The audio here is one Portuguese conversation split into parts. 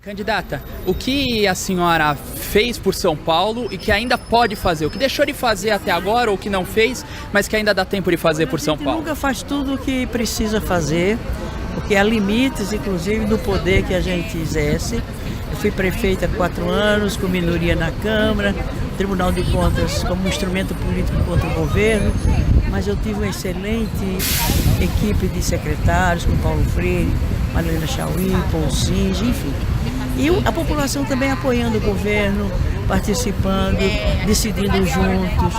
Candidata, o que a senhora fez por São Paulo e que ainda pode fazer? O que deixou de fazer até agora ou o que não fez, mas que ainda dá tempo de fazer por São Paulo? Nunca faz tudo o que precisa fazer, porque há limites, inclusive, do poder que a gente exerce. Eu fui prefeita há 4 anos, com minoria na Câmara, Tribunal de Contas como um instrumento político contra o governo, mas eu tive uma excelente equipe de secretários, com Paulo Freire, Marlena Chauí, Paul Singe, enfim. E a população também apoiando o governo, participando, decidindo juntos.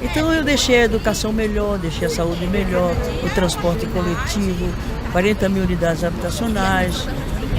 Então eu deixei a educação melhor, deixei a saúde melhor, o transporte coletivo, 40 mil unidades habitacionais,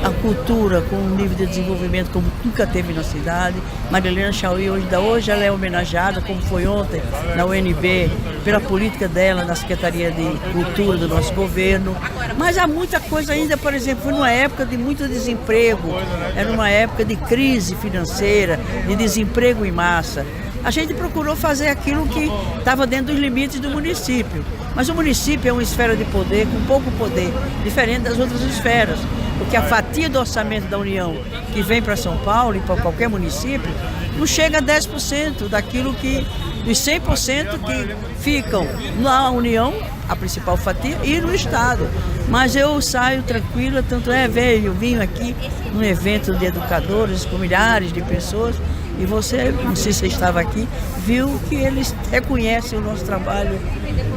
a cultura com um nível de desenvolvimento como nunca teve na cidade. Marlena Chauí, hoje ela é homenageada, como foi ontem, na UNB, pela política dela na Secretaria de Cultura do nosso governo. Mas há muita coisa ainda, por exemplo, foi numa época de muito desemprego, era uma época de crise financeira, de desemprego em massa. A gente procurou fazer aquilo que estava dentro dos limites do município. Mas o município é uma esfera de poder, com pouco poder, diferente das outras esferas. Porque a fatia do orçamento da União que vem para São Paulo e para qualquer município não chega a 10% daquilo que, dos 100% que ficam na União, a principal fatia, e no Estado. Mas eu saio tranquila, tanto é, eu vim aqui num evento de educadores com milhares de pessoas e você, não sei se você estava aqui, viu que eles reconhecem o nosso trabalho,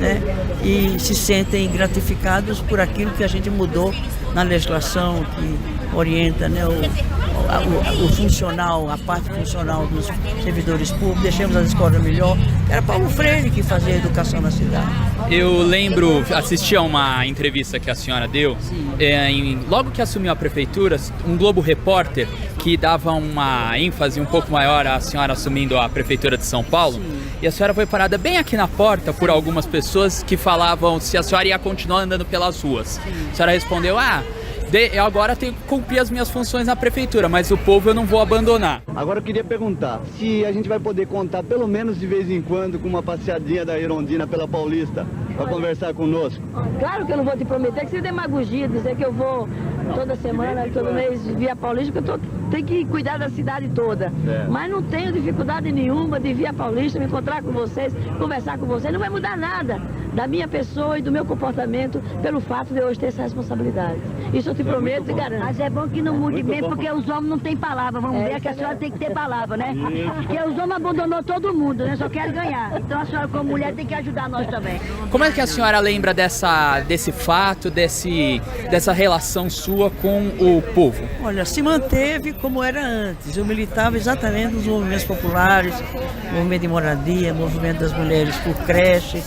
né? E se sentem gratificados por aquilo que a gente mudou na legislação que orienta, né, o funcional, a parte funcional dos servidores públicos, deixamos as escolas melhor. Era Paulo Freire que fazia a educação na cidade. Eu lembro, assisti a uma entrevista que a senhora deu, logo que assumiu a prefeitura, um Globo Repórter que dava uma ênfase um pouco maior à senhora assumindo a prefeitura de São Paulo. Sim. E a senhora foi parada bem aqui na porta por algumas pessoas que falavam se a senhora ia continuar andando pelas ruas. Sim. A senhora respondeu, eu agora tenho que cumprir as minhas funções na prefeitura, mas o povo eu não vou abandonar. Agora eu queria perguntar, se a gente vai poder contar pelo menos de vez em quando com uma passeadinha da Irondina pela Paulista para conversar conosco. Claro que eu não vou te prometer, que isso é demagogia, dizer que eu vou toda semana, todo mês via Paulista, porque eu tenho que cuidar da cidade toda. Mas não tenho dificuldade nenhuma de vir a Paulista, me encontrar com vocês, conversar com vocês, não vai mudar nada da minha pessoa e do meu comportamento pelo fato de eu hoje ter essa responsabilidade. Isso eu te prometo e garanto. Mas é bom que não mude mesmo, porque os homens não têm palavra. Vamos ver que a senhora tem que ter palavra, né? Porque os homens abandonou todo mundo, né? Só querem ganhar. Então a senhora, como mulher, tem que ajudar nós também. Como é que a senhora lembra desse fato, dessa relação sua com o povo? Olha, se manteve como era antes. Eu militava exatamente nos movimentos populares, movimento de moradia, movimento das mulheres por creche,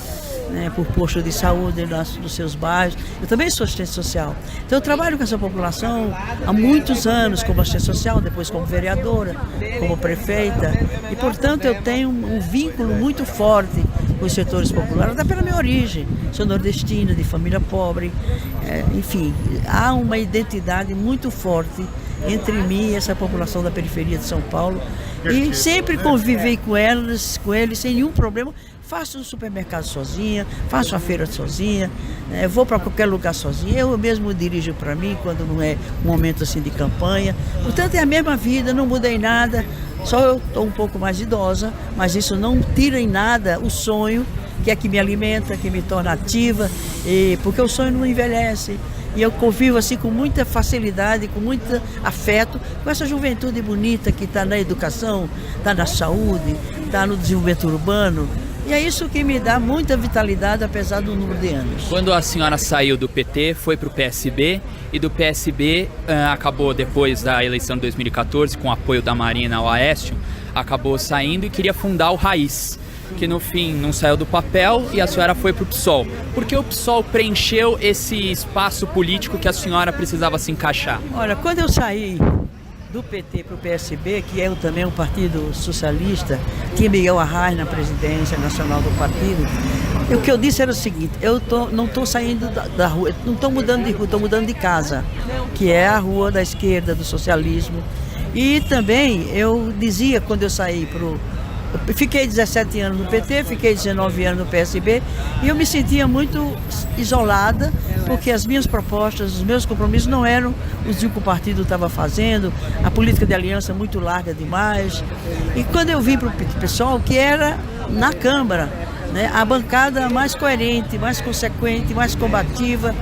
né, por posto de saúde dos seus bairros. Eu também sou assistente social. Então eu trabalho com essa população há muitos anos como assistente social, depois como vereadora, como prefeita. E, portanto, eu tenho um vínculo muito forte com os setores populares, até pela minha origem. Sou nordestina, de família pobre. Enfim, há uma identidade muito forte entre mim e essa população da periferia de São Paulo. E sempre convivi com eles sem nenhum problema. Faço um supermercado sozinha, faço a feira sozinha, vou para qualquer lugar sozinha. Eu mesmo dirijo para mim quando não é um momento assim de campanha. Portanto, é a mesma vida, não mudei nada. Só eu estou um pouco mais idosa, mas isso não tira em nada o sonho, que é que me alimenta, que me torna ativa, porque o sonho não envelhece. E eu convivo assim com muita facilidade, com muito afeto, com essa juventude bonita que está na educação, está na saúde, está no desenvolvimento urbano. E é isso que me dá muita vitalidade, apesar do número de anos. Quando a senhora saiu do PT, foi para o PSB, e do PSB acabou depois da eleição de 2014, com o apoio da Marina ao Aécio, acabou saindo e queria fundar o Raiz, que no fim não saiu do papel e a senhora foi para o PSOL. Por que o PSOL preencheu esse espaço político que a senhora precisava se encaixar? Olha, quando eu saí do PT para o PSB, que é também um partido socialista, tinha Miguel Arraes na presidência nacional do partido, o que eu disse era o seguinte: não estou saindo da rua, não estou mudando de rua, estou mudando de casa, que é a rua da esquerda, do socialismo. E também eu dizia, quando eu saí para o Eu fiquei 17 anos no PT, fiquei 19 anos no PSB e eu me sentia muito isolada porque as minhas propostas, os meus compromissos não eram os que o partido estava fazendo, a política de aliança muito larga demais. E quando eu vim para o PSOL, que era na Câmara, né, a bancada mais coerente, mais consequente, mais combativa,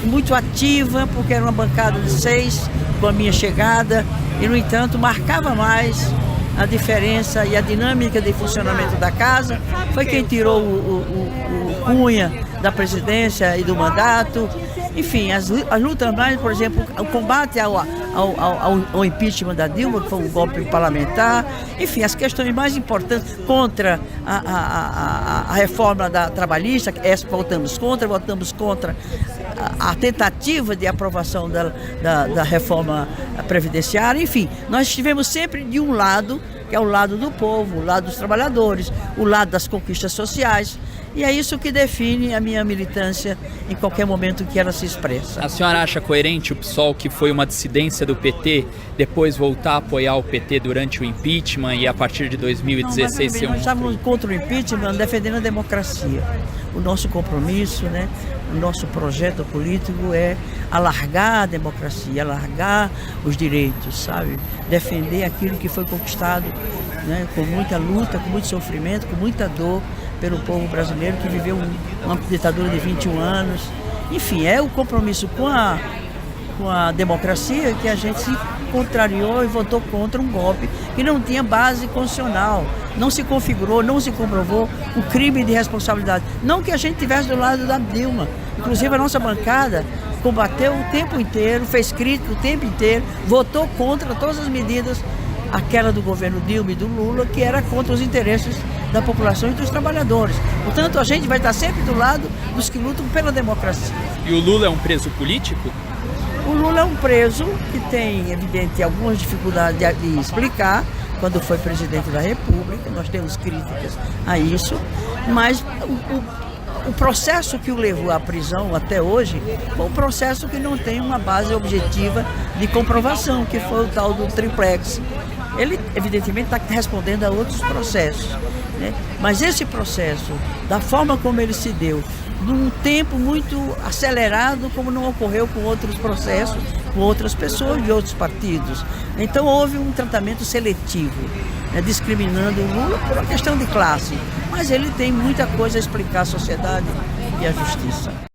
muito ativa, porque era uma bancada de 6 com a minha chegada e, no entanto, marcava mais a diferença e a dinâmica de funcionamento da casa. Foi quem tirou o Cunha da presidência e do mandato. Enfim, as lutas mais, por exemplo, o combate ao impeachment da Dilma, que foi um golpe parlamentar. Enfim, as questões mais importantes contra a reforma trabalhista, essa votamos contra a tentativa de aprovação da reforma previdenciária. Enfim, nós estivemos sempre de um lado, que é o lado do povo, o lado dos trabalhadores, o lado das conquistas sociais. E é isso que define a minha militância em qualquer momento que ela se expressa. A senhora acha coerente o PSOL, que foi uma dissidência do PT, depois voltar a apoiar o PT durante o impeachment e a partir de 2016 ser um... Nós estávamos contra o impeachment, defendendo a democracia. O nosso compromisso, né, o nosso projeto político é alargar a democracia, alargar os direitos, sabe? Defender aquilo que foi conquistado, né, com muita luta, com muito sofrimento, com muita dor pelo povo brasileiro que viveu uma ditadura de 21 anos. Enfim, é o compromisso com a democracia que a gente se contrariou e votou contra um golpe que não tinha base constitucional, não se configurou, não se comprovou o crime de responsabilidade. Não que a gente estivesse do lado da Dilma, inclusive a nossa bancada combateu o tempo inteiro, fez crítica o tempo inteiro, votou contra todas as medidas, aquela do governo Dilma e do Lula, que era contra os interesses da população e dos trabalhadores. Portanto, a gente vai estar sempre do lado dos que lutam pela democracia. E o Lula é um preso político? O Lula é um preso que tem, evidente, algumas dificuldades de explicar quando foi presidente da República. Nós temos críticas a isso, mas o processo que o levou à prisão até hoje foi um processo que não tem uma base objetiva de comprovação, que foi o tal do triplex. Ele, evidentemente, está respondendo a outros processos, né? Mas esse processo, da forma como ele se deu, num tempo muito acelerado, como não ocorreu com outros processos, com outras pessoas de outros partidos. Então houve um tratamento seletivo, né, discriminando o Lula por uma questão de classe. Mas ele tem muita coisa a explicar à sociedade e à justiça.